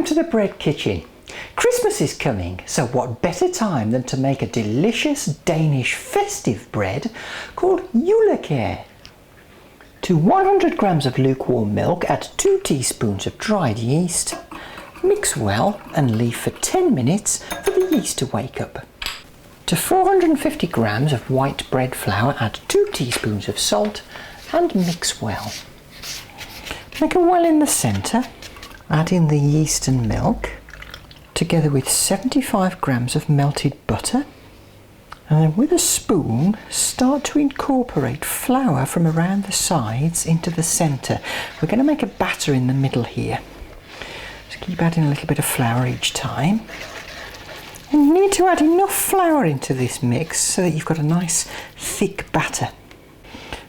Welcome to the bread kitchen. Christmas is coming, so what better time than to make a delicious Danish festive bread called Julekage. To 100 grams of lukewarm milk, add 2 teaspoons of dried yeast. Mix well and leave for 10 minutes for the yeast to wake up. To 450 grams of white bread flour, add 2 teaspoons of salt and mix well. Make a well in the centre. Add in the yeast and milk, together with 75 grams of melted butter, and then with a spoon start to incorporate flour from around the sides into the centre. We're going to make a batter in the middle here. So keep adding a little bit of flour each time. And you need to add enough flour into this mix so that you've got a nice thick batter.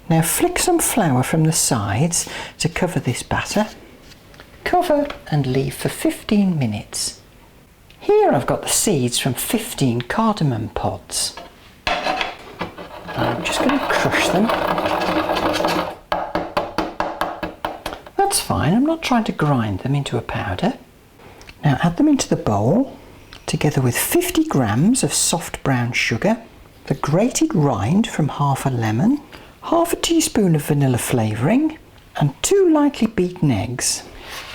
Now flick some flour from the sides to cover this batter. Cover and leave for 15 minutes. Here I've got the seeds from 15 cardamom pods. I'm just going to crush them. That's fine, I'm not trying to grind them into a powder. Now add them into the bowl, together with 50 grams of soft brown sugar, the grated rind from half a lemon, half a teaspoon of vanilla flavouring, and 2 lightly beaten eggs.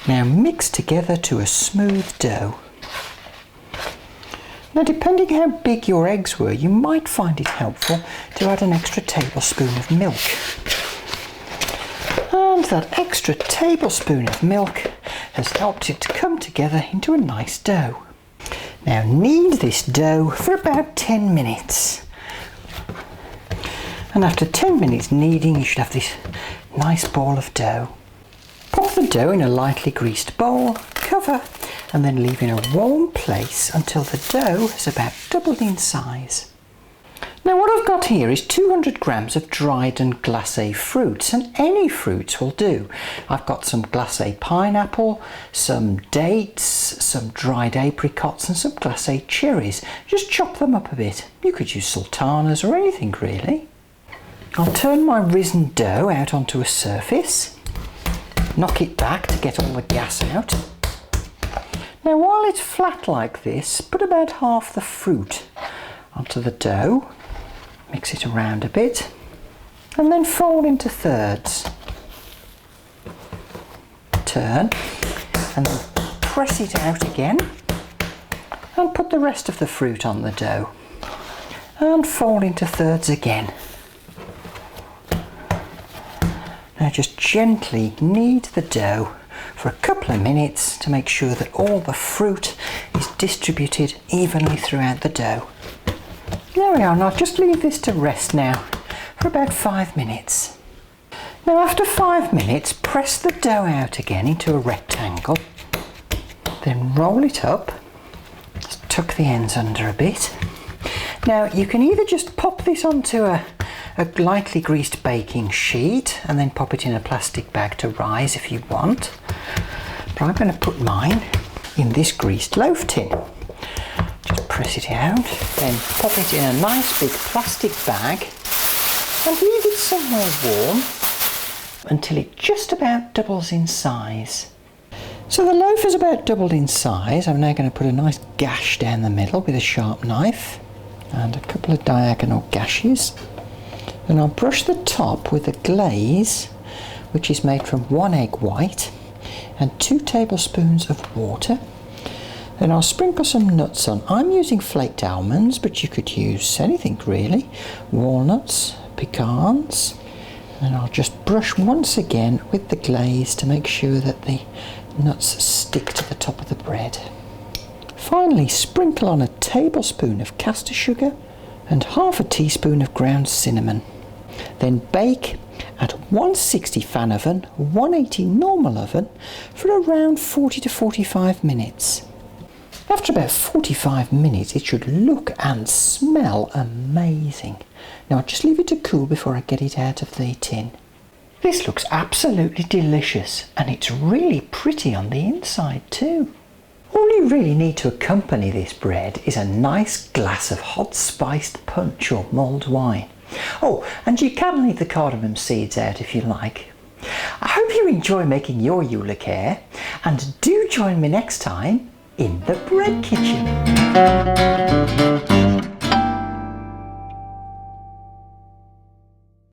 Now mix together to a smooth dough. Now depending how big your eggs were, you might find it helpful to add an extra tablespoon of milk. And that extra tablespoon of milk has helped it to come together into a nice dough. Now knead this dough for about 10 minutes. And after 10 minutes kneading, you should have this nice ball of dough. Pop the dough in a lightly greased bowl, cover, and then leave in a warm place until the dough has about doubled in size. Now what I've got here is 200 grams of dried and glacé fruits, and any fruits will do. I've got some glacé pineapple, some dates, some dried apricots and some glacé cherries. Just chop them up a bit. You could use sultanas or anything really. I'll turn my risen dough out onto a surface. Knock it back to get all the gas out. Now while it's flat like this, put about half the fruit onto the dough, mix it around a bit, and then fold into thirds. Turn, and then press it out again, and put the rest of the fruit on the dough, and fold into thirds again. Now just gently knead the dough for a couple of minutes to make sure that all the fruit is distributed evenly throughout the dough. There we are, and I'll just leave this to rest now for about 5 minutes. Now after 5 minutes, press the dough out again into a rectangle, then roll it up, just tuck the ends under a bit. Now you can either just pop this onto a lightly greased baking sheet and then pop it in a plastic bag to rise if you want. But I'm going to put mine in this greased loaf tin. Just press it out, then pop it in a nice big plastic bag and leave it somewhere warm until it just about doubles in size. So the loaf is about doubled in size. I'm now going to put a nice gash down the middle with a sharp knife and a couple of diagonal gashes. And I'll brush the top with a glaze, which is made from 1 egg white and 2 tablespoons of water. Then I'll sprinkle some nuts on. I'm using flaked almonds, but you could use anything really. Walnuts, pecans. And I'll just brush once again with the glaze to make sure that the nuts stick to the top of the bread. Finally, sprinkle on a tablespoon of caster sugar and half a teaspoon of ground cinnamon. Then bake at 160 fan oven, 180 normal oven for around 40 to 45 minutes. After about 45 minutes it should look and smell amazing. Now I'll just leave it to cool before I get it out of the tin. This looks absolutely delicious, and it's really pretty on the inside too. All you really need to accompany this bread is a nice glass of hot spiced punch or mulled wine. Oh, and you can leave the cardamom seeds out if you like. I hope hope you enjoy making your Julekage, and do join me next time in the bread kitchen.